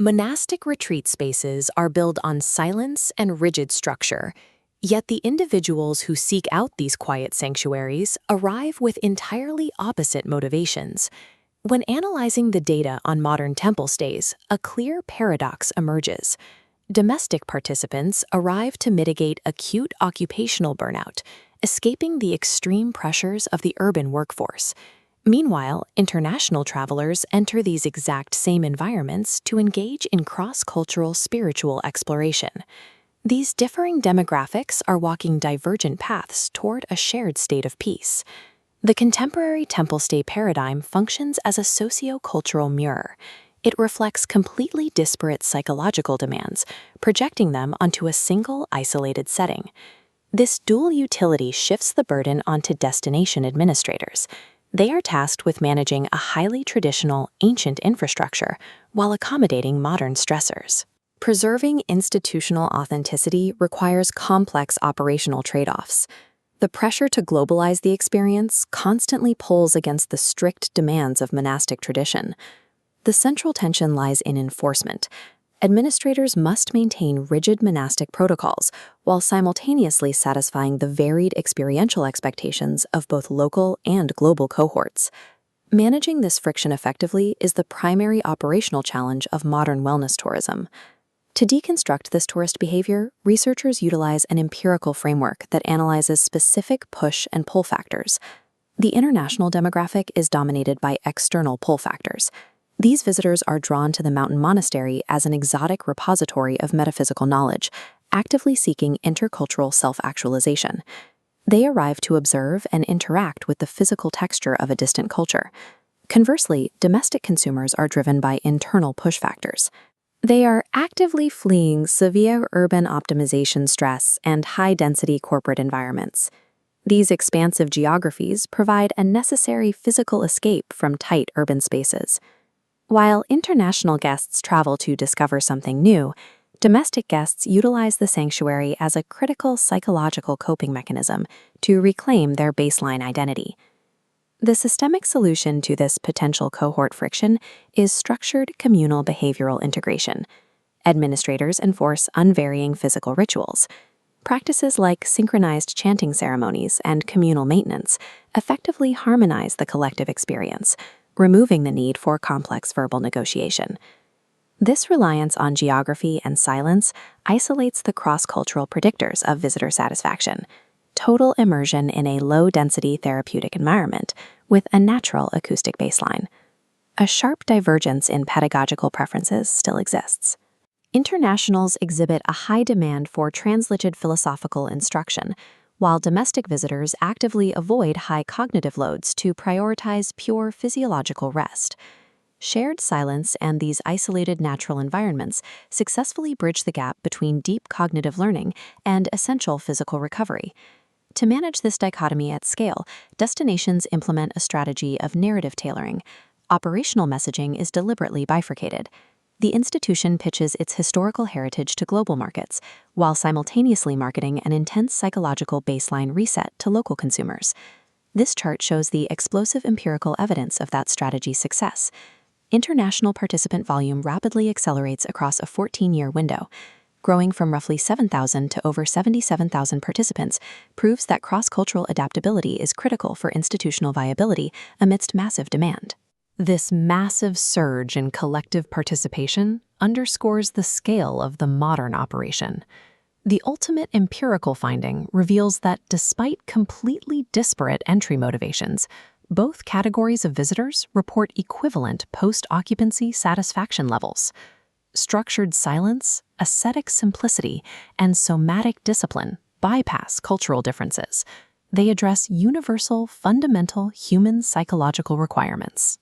Monastic retreat spaces are built on silence and rigid structure, yet the individuals who seek out these quiet sanctuaries arrive with entirely opposite motivations. When analyzing the data on modern temple stays, a clear paradox emerges. Domestic participants arrive to mitigate acute occupational burnout, escaping the extreme pressures of the urban workforce. Meanwhile, international travelers enter these exact same environments to engage in cross-cultural spiritual exploration. These differing demographics are walking divergent paths toward a shared state of peace. The contemporary temple stay paradigm functions as a socio-cultural mirror. It reflects completely disparate psychological demands, projecting them onto a single, isolated setting. This dual utility shifts the burden onto destination administrators. They are tasked with managing a highly traditional, ancient infrastructure while accommodating modern stressors. Preserving institutional authenticity requires complex operational trade-offs. The pressure to globalize the experience constantly pulls against the strict demands of monastic tradition. The central tension lies in enforcement. Administrators must maintain rigid monastic protocols while simultaneously satisfying the varied experiential expectations of both local and global cohorts. Managing this friction effectively is the primary operational challenge of modern wellness tourism. To deconstruct this tourist behavior, researchers utilize an empirical framework that analyzes specific push and pull factors. The international demographic is dominated by external pull factors. These visitors are drawn to the mountain monastery as an exotic repository of metaphysical knowledge, actively seeking intercultural self-actualization. They arrive to observe and interact with the physical texture of a distant culture. Conversely, domestic consumers are driven by internal push factors. They are actively fleeing severe urban optimization stress and high-density corporate environments. These expansive geographies provide a necessary physical escape from tight urban spaces. While international guests travel to discover something new, domestic guests utilize the sanctuary as a critical psychological coping mechanism to reclaim their baseline identity. The systemic solution to this potential cohort friction is structured communal behavioral integration. Administrators enforce unvarying physical rituals. Practices like synchronized chanting ceremonies and communal maintenance effectively harmonize the collective experience, removing the need for complex verbal negotiation. This reliance on geography and silence isolates the cross-cultural predictors of visitor satisfaction: total immersion in a low-density therapeutic environment with a natural acoustic baseline. A sharp divergence in pedagogical preferences still exists. Internationals exhibit a high demand for transligid philosophical instruction, while domestic visitors actively avoid high cognitive loads to prioritize pure physiological rest. Shared silence and these isolated natural environments successfully bridge the gap between deep cognitive learning and essential physical recovery. To manage this dichotomy at scale, destinations implement a strategy of narrative tailoring. Operational messaging is deliberately bifurcated. The institution pitches its historical heritage to global markets, while simultaneously marketing an intense psychological baseline reset to local consumers. This chart shows the explosive empirical evidence of that strategy's success. International participant volume rapidly accelerates across a 14-year window. Growing from roughly 7,000 to over 77,000 participants proves that cross-cultural adaptability is critical for institutional viability amidst massive demand. This massive surge in collective participation underscores the scale of the modern operation. The ultimate empirical finding reveals that despite completely disparate entry motivations, both categories of visitors report equivalent post-occupancy satisfaction levels. Structured silence, ascetic simplicity, and somatic discipline bypass cultural differences. They address universal, fundamental human psychological requirements.